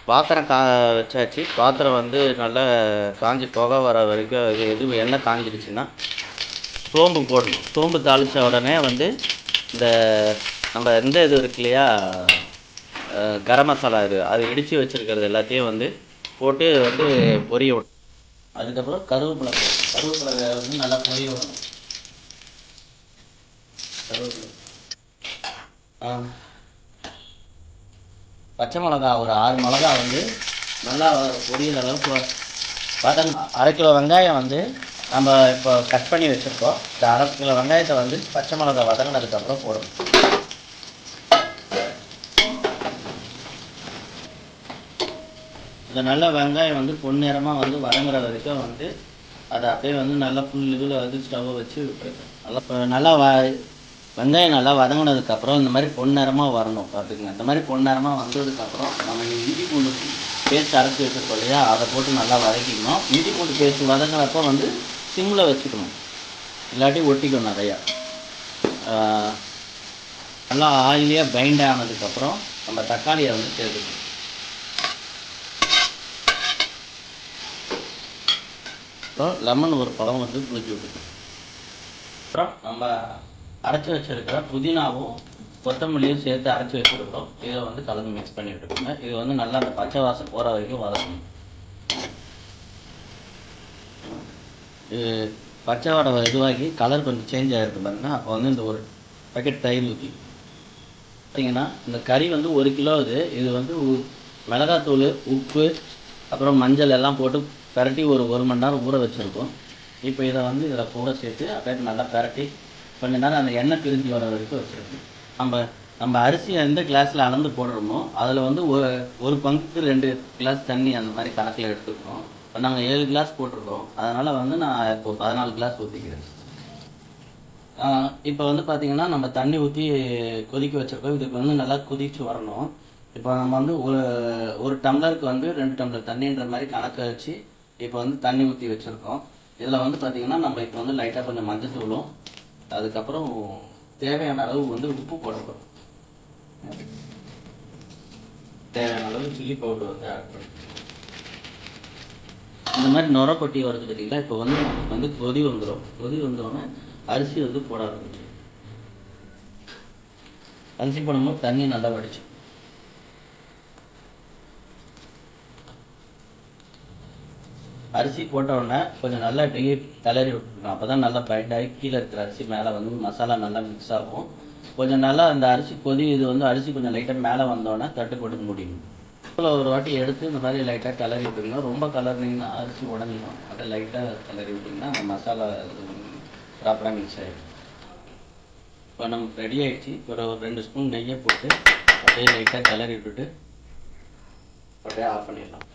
பாத்திரம் வச்சாச்சு. பாத்திரம் வந்து நல்லா காஞ்சி புகை வர வரைக்கும் எண்ணெய் காஞ்சிடுச்சுன்னா சோம்பு போடணும். சோம்பு தாளித்த உடனே வந்து இந்த நம்ம இது இருக்கு இல்லையா, கரம் மசாலா அது இடித்து வச்சுருக்கிறது எல்லாத்தையும் வந்து போட்டு வந்து பொரிய விடணும். அதுக்கப்புறம் கருவேப்பிலை வந்து நல்லா பொரிய விடணும். கருவேப்பிலை பச்சை மிளகா ஒரு 6 மிளகா வந்து நல்லா பொரியிற அளவுக்கு அரை கிலோ வெங்காயம் வந்து நம்ம இப்போ கட் பண்ணி வச்சுருக்கோம். இந்த அரை கிலோ வெங்காயத்தை வந்து பச்சை மிளகா வதங்கினதுக்கப்புறம் போடணும். இந்த நல்ல வெங்காயம் வந்து பொன்னிறமாக வந்து வதங்குற வரைக்கும் வந்து அதை அப்படியே வந்து நல்லா இதில் வந்து ஸ்டவ்வை வச்சு நல்லா வெங்காயம் நல்லா வதங்கினதுக்கப்புறம் இந்த மாதிரி பொன்னிறமாக வரணும். பார்த்துக்குங்க, இந்த மாதிரி பொன்னிறமாக வந்ததுக்கப்புறம் நம்ம இஞ்சி பூண்டு பேஸ்ட் அரைச்சி வச்சுருக்கோம் இல்லையா, அதை போட்டு நல்லா வதக்கிக்கணும். இஞ்சி பூண்டு பேஸ்ட் வதங்குறப்போ வந்து சிம்மில் வச்சுக்கணும், இல்லாட்டி ஒட்டிக்கணும் நிறையா. நல்லா ஆயிலியாக பைண்ட் ஆனதுக்கப்புறம் நம்ம தக்காளியை வந்து சேர்த்துக்கணும். அப்புறம் லெமன் ஒரு பழம் வந்து புளிச்சு விட்டுக்கணும். அப்புறம் நம்ம அரைச்சி வச்சுருக்கிற புதினாவும் கொத்தமல்லியும் சேர்த்து அரைச்சி வச்சுருக்கிறோம். இதை வந்து கலந்து மிக்ஸ் பண்ணி விட்டுக்கோங்க. இது வந்து நல்லா அந்த பச்சை வாசம் போகிற வரைக்கும் வதக்கணும். இது பச்சை வடை இதுவாகி கலர் கொஞ்சம் சேஞ்ச் ஆகிருக்கு பாருங்கன்னா, அப்போ வந்து இந்த ஒரு பேக்கெட் தயிர் ஊற்றி பார்த்தீங்கன்னா, இந்த கறி வந்து 1 கிலோ இது வந்து மிளகாத்தூள், உப்பு, அப்புறம் மஞ்சள் எல்லாம் போட்டு பரட்டி ஒரு மணி நேரம் ஊற வச்சுருக்கோம். இப்போ இதை வந்து இதில் கூட சேர்த்து அப்படியே நல்லா பரட்டி கொஞ்ச நேரம் அந்த எண்ணெய் பிரிஞ்சு வர வரைக்கும் வச்சுருக்கோம். நம்ம அரிசி எந்த கிளாஸில் அளந்து போடுறோமோ அதில் வந்து ஒரு பங்குக்கு 2 கிளாஸ் தண்ணி அந்த மாதிரி கணக்கில் எடுத்துக்கணும். இப்போ நாங்கள் 7 கிளாஸ் போட்டிருக்கோம், அதனால் வந்து நான் இப்போ 14 கிளாஸ் ஊற்றிக்கிறேன். இப்போ வந்து பார்த்திங்கன்னா நம்ம தண்ணி ஊற்றி கொதிக்க வச்சுருக்கோம். இதுக்கு வந்து நல்லா கொதித்து வரணும். இப்போ நம்ம வந்து ஒரு டம்ளருக்கு வந்து 2 டம்ளர் தண்ணின்ற மாதிரி கணக்கு வச்சு இப்போ வந்து தண்ணி ஊற்றி வச்சுருக்கோம். இதில் வந்து பார்த்திங்கன்னா நம்ம இப்போ வந்து லைட்டாக கொஞ்சம் மஞ்சத்தூளும் அதுக்கப்புறம் தேவையான அளவு வந்து உப்பு போடணும். தேவையான அளவு சில்லி பவுடர் வந்து ஆட் பண்ணணும். இந்த மாதிரி நுர கொட்டி வருது பார்த்தீங்களா, இப்போ வந்து கொதி வந்துடும். அரிசி வந்து போட ஆரம்பிச்சு. அரிசி போடும்போது தண்ணி நல்லா வடிச்சு அரிசி போட்ட உடனே கொஞ்சம் நல்லா கிளறி விட்டுருக்கணும். அப்போ தான் நல்லா பைண்ட் ஆகி கீழே இருக்கிற அரிசி மேலே வந்து மசாலா நல்லா மிக்ஸ் ஆகும். கொஞ்சம் நல்லா அந்த அரிசி இது வந்து அரிசி கொஞ்சம் லைட்டாக மேலே வந்தோடனே தட்டு போட்டு முடியும். ஒரு வாட்டி எடுத்து இந்த மாதிரி லைட்டாக கிளறி விட்டுருங்க. ரொம்ப கலர்னிங்கன்னா அரிசி உடஞ்சிடும். அதை லைட்டாக கிளறி விட்டிங்கன்னா அந்த மசாலா ப்ராப்பராக மிக்ஸ் ஆகிடும். இப்போ நமக்கு ரெடி ஆகிடுச்சு. ஒரு 2 ஸ்பூன் நெய்யை போட்டு அப்படியே லைட்டாக கிளறி விட்டுட்டு அப்படியே ஆஃப் பண்ணிடலாம்.